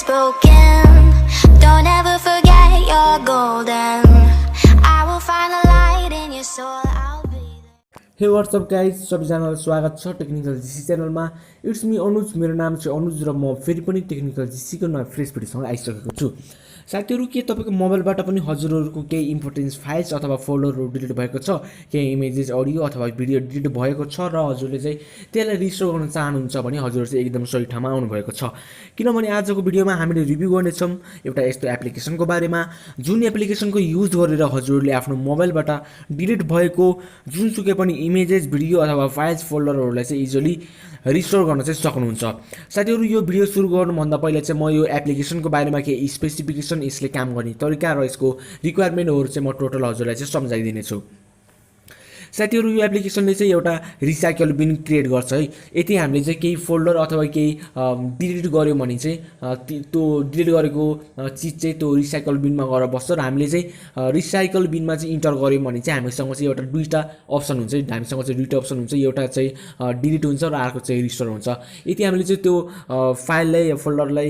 is broken. Don't ever forget you're golden. I will find a light in your soul. I'll be there. हे what's up guys सबैजनालाई स्वागत छ technical GC च्यानलमा। It's me Anuj, मेरो नाम चाहिँ अनुज र म फेरि पनि टेक्निकल जिसीको नयाँ फ्रेस भिडियोसँग आइसकेको छु। साथीहरू, के तपाईँको मोबाइलबाट पनि हजुरहरूको केही इम्पोर्टेन्स फाइल्स अथवा फोल्डरहरू डिलिट भएको छ, केही इमेजेस अडियो अथवा भिडियो डिलिट भएको छ र हजुरले चाहिँ त्यसलाई रिस्टोर गर्न चाहनुहुन्छ भने हजुर चाहिँ एकदम सही ठाउँमा आउनुभएको छ। किनभने आजको भिडियोमा हामीले रिभ्यू गर्नेछौँ एउटा यस्तो एप्लिकेसनको बारेमा जुन एप्लिकेसनको युज गरेर हजुरले आफ्नो मोबाइलबाट डिलिट भएको जुनसुकै पनि इमेजेस भिडियो अथवा फाइल्स फोल्डरहरूलाई चाहिँ इजिली रिस्टोर गर्न चाहिँ सक्नुहुन्छ। साथीहरू, यो भिडियो सुरु गर्नुभन्दा पहिला चाहिँ म यो एप्लिकेसनको बारेमा केही स्पेसिफिकेसन, यसले काम गर्ने तरिका र यसको रिक्वायरमेन्टहरू चाहिँ म टोटल हजुरलाई चाहिँ सम्झाइदिनेछु। साथीहरू, यो एप्लिकेसनले चाहिँ एउटा रिसाइकल बिन क्रिएट गर्छ है। यदि हामीले चाहिँ केही फोल्डर अथवा केही डिलिट गऱ्यौँ भने चाहिँ त्यो डिलिट गरेको चिज चाहिँ त्यो रिसाइकल बिनमा गएर बस्छ र हामीले चाहिँ रिसाइकल बिनमा चाहिँ इन्टर गऱ्यौँ भने चाहिँ हामीसँग चाहिँ एउटा दुईवटा अप्सन हुन्छ। हामीसँग चाहिँ दुईवटा अप्सन हुन्छ, एउटा चाहिँ डिलिट हुन्छ र अर्को चाहिँ रिस्टोर हुन्छ। यदि हामीले चाहिँ त्यो फाइललाई या फोल्डरलाई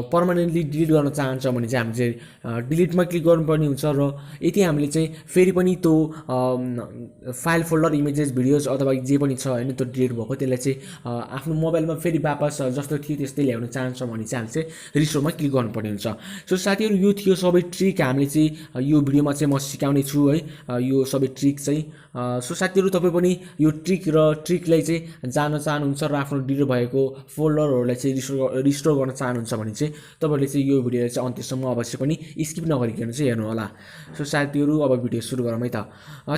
पर्मानेन्टली डिलिट गर्न चाहन्छ भने चाहिँ हामीले चाहिँ डिलिटमा क्लिक गर्नुपर्ने हुन्छ र यदि हामीले चाहिँ फेरि पनि त्यो फाइल फोल्डर इमेजेस भिडियोज अथवा जे पनि छ होइन त्यो डिलिट भएको त्यसलाई चाहिँ आफ्नो मोबाइलमा फेरि वापस जस्तो थियो त्यस्तै ल्याउन चाहन्छ भने चाहिँ हामीले चाहिँ रिस्टोरमा क्लिक गर्नुपर्ने हुन्छ। सो साथीहरू, यो थियो सबै ट्रिक हामीले चाहिँ यो भिडियोमा चाहिँ म सिकाउने छु है, यो सबै ट्रिक चाहिँ। सो साथीहरू, तपाईँ पनि यो ट्रिकलाई चाहिँ जान्न चाहनुहुन्छ र आफ्नो डिलिट भएको फोल्डरहरूलाई चाहिँ रिस्टोर गर्न चाहनुहुन्छ भने चाहिँ तपाईँहरूले चाहिँ यो भिडियोलाई चाहिँ अन्त्यसम्म अवश्य पनि स्किप नगरिकन चाहिँ हेर्नु होला। सो साथीहरू, अब भिडियो सुरु गरौँ है त।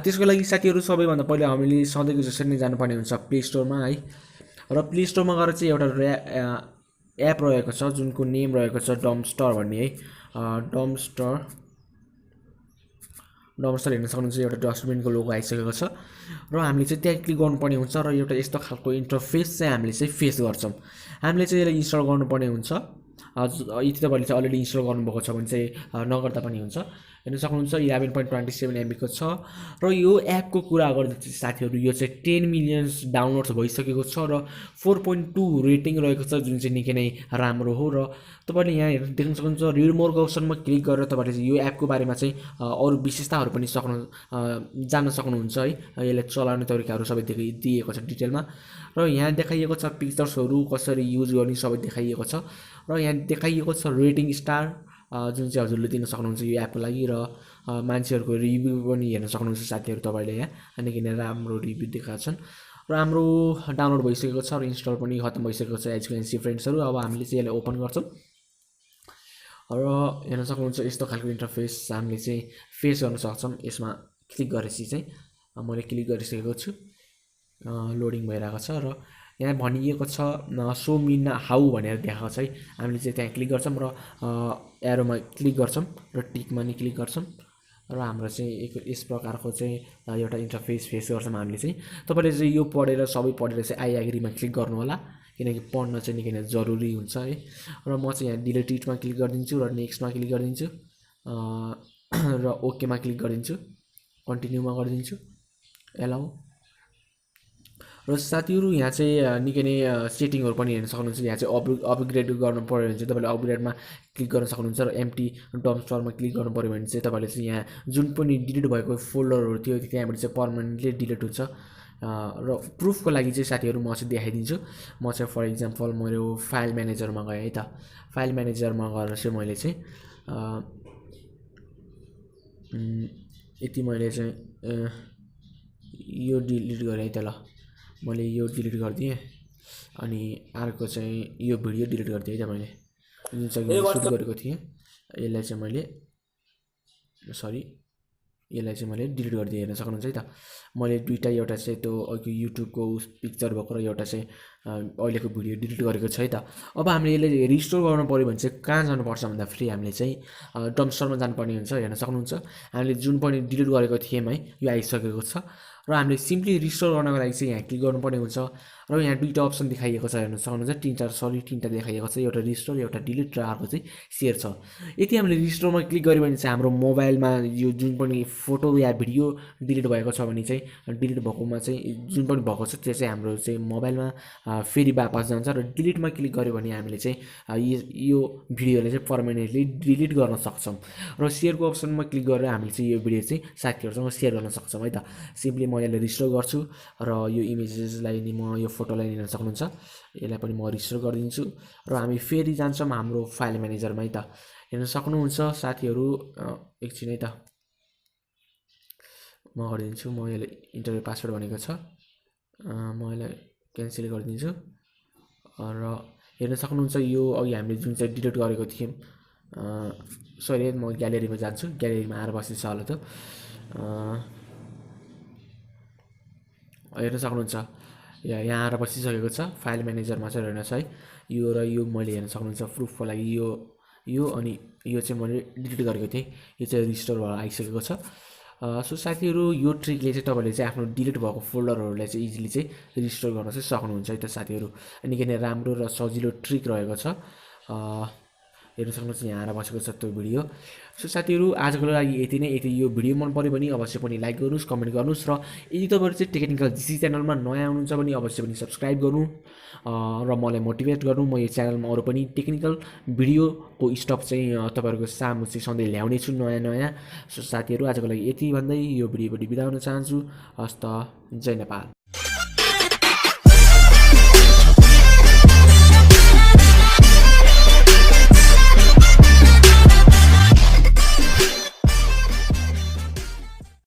त्यसको लागि साथीहरू सबैभन्दा पहिला हामीले सधैँको जसरी नै जानुपर्ने हुन्छ प्ले स्टोरमा है। र प्ले स्टोरमा गएर चाहिँ एउटा एप रहेको छ जुनको नेम रहेको छ डम्पस्टर भन्ने है। डम्पस्टर हेर्न सक्नुहुन्छ, एउटा डस्टबिनको लोगो आइसकेको छ र हामीले चाहिँ त्यहाँ क्लिक गर्नुपर्ने हुन्छ र एउटा यस्तो खालको इन्टरफेस चाहिँ हामीले चाहिँ फेस गर्छौँ। हामीले चाहिँ यसलाई इन्स्टल गर्नुपर्ने हुन्छ। यदि तपाईँले चाहिँ अलरेडी इन्स्टल गर्नुभएको छ भने चाहिँ नगर्दा पनि हुन्छ। हेर्न सक्नुहुन्छ 11.27 MB छ र यो एपको कुरा गर्दा चाहिँ साथीहरू यो चाहिँ 10 मिलियन डाउनलोड्स भइसकेको छ र 4.2 रेटिङ रहेको छ, जुन चाहिँ निकै नै राम्रो हो। र तपाईँले यहाँ हेर्न देख्न सक्नुहुन्छ रिड मोरको अप्सनमा क्लिक गरेर तपाईँले चाहिँ यो एपको बारेमा चाहिँ अरू विशेषताहरू पनि जान्न सक्नुहुन्छ है। यसलाई चलाउने तरिकाहरू सबै दिएको छ डिटेलमा र यहाँ देखाइएको छ पिक्चर्सहरू कसरी युज गर्ने सबै देखाइएको छ र यहाँ देखाइएको छ रेटिङ स्टार जुन चाहिँ हजुरले दिन सक्नुहुन्छ यो एपको लागि र मान्छेहरूको रिभ्यू पनि हेर्न सक्नुहुन्छ साथीहरू तपाईँले यहाँ निकै राम्रो रिभ्यू देखाएको छन् र हाम्रो डाउनलोड भइसकेको छ र इन्स्टल पनि खत्तम भइसकेको छ एज क्यान सी फ्रेन्ड्सहरू। अब हामीले चाहिँ यसलाई ओपन गर्छौँ र हेर्न सक्नुहुन्छ यस्तो खालको इन्टरफेस हामीले चाहिँ फेस गर्न सक्छौँ। यसमा क्लिक गरेपछि चाहिँ मैले क्लिक गरिसकेको छु, लोडिङ भइरहेको छ र यहाँ भनिएको छ सो मिन हाउ भनेर देखाएको छ है। हामीले चाहिँ त्यहाँ क्लिक गर्छौँ र एरोमा क्लिक गर्छौँ र टिकमा नि क्लिक गर्छौँ र हाम्रो चाहिँ यस प्रकारको चाहिँ एउटा इन्टरफेस फेस गर्छौँ हामीले चाहिँ। तपाईँले चाहिँ यो पढेर सबै पढेर चाहिँ आई एग्रीमा क्लिक गर्नु होला, किनकि पढ्न चाहिँ निकै नै जरुरी हुन्छ है। र म चाहिँ यहाँ डिलिटमा क्लिक गरिदिन्छु र नेक्स्टमा क्लिक गरिदिन्छु र ओकेमा क्लिक गरिदिन्छु, कन्टिन्यूमा गरिदिन्छु, एलाउ। र साथीहरू, यहाँ चाहिँ निकै नै सेटिङहरू पनि हेर्न सक्नुहुन्छ। यहाँ चाहिँ अपग्रेड गर्नु पऱ्यो भने चाहिँ तपाईँले अपग्रेडमा क्लिक गर्न सक्नुहुन्छ र एम्प्टी डम्पस्टरमा क्लिक गर्नु पऱ्यो भने चाहिँ तपाईँले चाहिँ यहाँ जुन पनि डिलिट भएको फोल्डरहरू थियो त्यहाँबाट चाहिँ पर्मानेन्टली डिलिट हुन्छ। र प्रुफको लागि चाहिँ साथीहरू म चाहिँ देखाइदिन्छु। म चाहिँ फर इक्जाम्पल मेरो फाइल म्यानेजरमा गएँ है त। फाइल म्यानेजरमा गएर चाहिँ मैले चाहिँ यति मैले चाहिँ यो डिलिट गरेँ है त। ल, मैले यो डिलिट गरिदिएँ अनि अर्को चाहिँ यो भिडियो डिलिट गरिदिएँ है त। मैले जुन चाहिँ सुट गरेको थिएँ यसलाई चाहिँ मैले डिलिट गरिदिएँ, हेर्न सक्नुहुन्छ है त। मैले दुईवटा, एउटा चाहिँ त्यो अघि युट्युबको पिक्चर भएको र एउटा चाहिँ अहिलेको भिडियो डिलिट गरेको छ है त। अब हामीले यसले रिस्टोर गर्नु पऱ्यो भने चाहिँ कहाँ जानुपर्छ भन्दा फेरि हामीले चाहिँ डम्पस्टरमा जानुपर्ने हुन्छ। हेर्न सक्नुहुन्छ हामीले जुन पनि डिलिट गरेको थियौँ है यो आइसकेको छ र हामीले सिम्पली रिस्टोर गर्नको लागि चाहिँ यहाँ क्लिक गर्नुपर्ने हुन्छ र यहाँ दुईवटा अप्सन देखाइएको छ हेर्न सक्नुहुन्छ, तिनवटा देखाइएको छ, एउटा रिस्टोर एउटा डिलिट र अर्को चाहिँ सेयर छ। यदि हामीले रिस्टोरमा क्लिक गऱ्यो भने चाहिँ हाम्रो मोबाइलमा यो जुन पनि फोटो या भिडियो डिलिट भएको छ भने चाहिँ डिलिट भएकोमा चाहिँ जुन पनि भएको छ त्यो चाहिँ हाम्रो चाहिँ मोबाइलमा फेरि वापस जान्छ। र डिलिटमा क्लिक गऱ्यो भने हामीले चाहिँ यो भिडियोलाई चाहिँ पर्मानेन्टली डिलिट गर्न सक्छौँ। र सेयरको अप्सनमा क्लिक गरेर हामीले चाहिँ यो भिडियो चाहिँ साथीहरूसँग सेयर गर्न सक्छौँ है त। सिम्पली म यसलाई रिस्टोर गर्छु र यो इमेजेसलाई नि म यो फोटोलाई लिन सक्नुहुन्छ, यसलाई पनि म रिस्टोर गरिदिन्छु र हामी फेरि जान्छौँ हाम्रो फाइल म्यानेजरमा है त। हेर्न सक्नुहुन्छ साथीहरू, एकछिन है त म गरिदिन्छु। म यसलाई इन्टरभ्यू पासवर्ड भनेको छ, म यसलाई क्यान्सल गरिदिन्छु र हेर्न सक्नुहुन्छ यो अघि हामीले जुन चाहिँ डिलिट गरेको थियौँ, सरी म ग्यालेरीमा जान्छु, ग्यालेरीमा आएर बसिन्छ होला त। हेर्न सक्नुहुन्छ यहाँ आएर बसिसकेको छ, फाइल म्यानेजरमा चाहिँ हेर्नुहोस् है, यो र यो मैले हेर्न सक्नुहुन्छ प्रुफको लागि यो अनि यो चाहिँ मैले डिलिट गरेको थिएँ, यो चाहिँ रिस्टोर भएर आइसकेको छ। सो साथीहरू यो ट्रिकले चाहिँ तपाईँले चाहिँ आफ्नो डिलिट भएको फोल्डरहरूलाई चाहिँ इजिली चाहिँ रिस्टोर गर्न चाहिँ सक्नुहुन्छ है त साथीहरू। निकै नै राम्रो र सजिलो ट्रिक रहेको छ। हेर्न सक्नुहुन्छ यहाँ आएर बसेको छ त्यो भिडियो। सो साथीहरू आजको लागि यति नै। यदि यो भिडियो मन पऱ्यो भने अवश्य पनि लाइक गर्नुहोस्, कमेन्ट गर्नुहोस् र यदि तपाईँहरू चाहिँ टेक्निकल जिसी च्यानलमा नयाँ हुनुहुन्छ भने अवश्य पनि सब्सक्राइब गर्नु र मलाई मोटिभेट गर्नु। म यो च्यानलमा अरू पनि टेक्निकल भिडियोको स्टफ चाहिँ तपाईँहरूको सामु चाहिँ सधैँ ल्याउने छु नयाँ नयाँ। सो साथीहरू आजको लागि यति भन्दै यो भिडियोबाट बिदा हुन चाहन्छु। हस्त, जय नेपाल।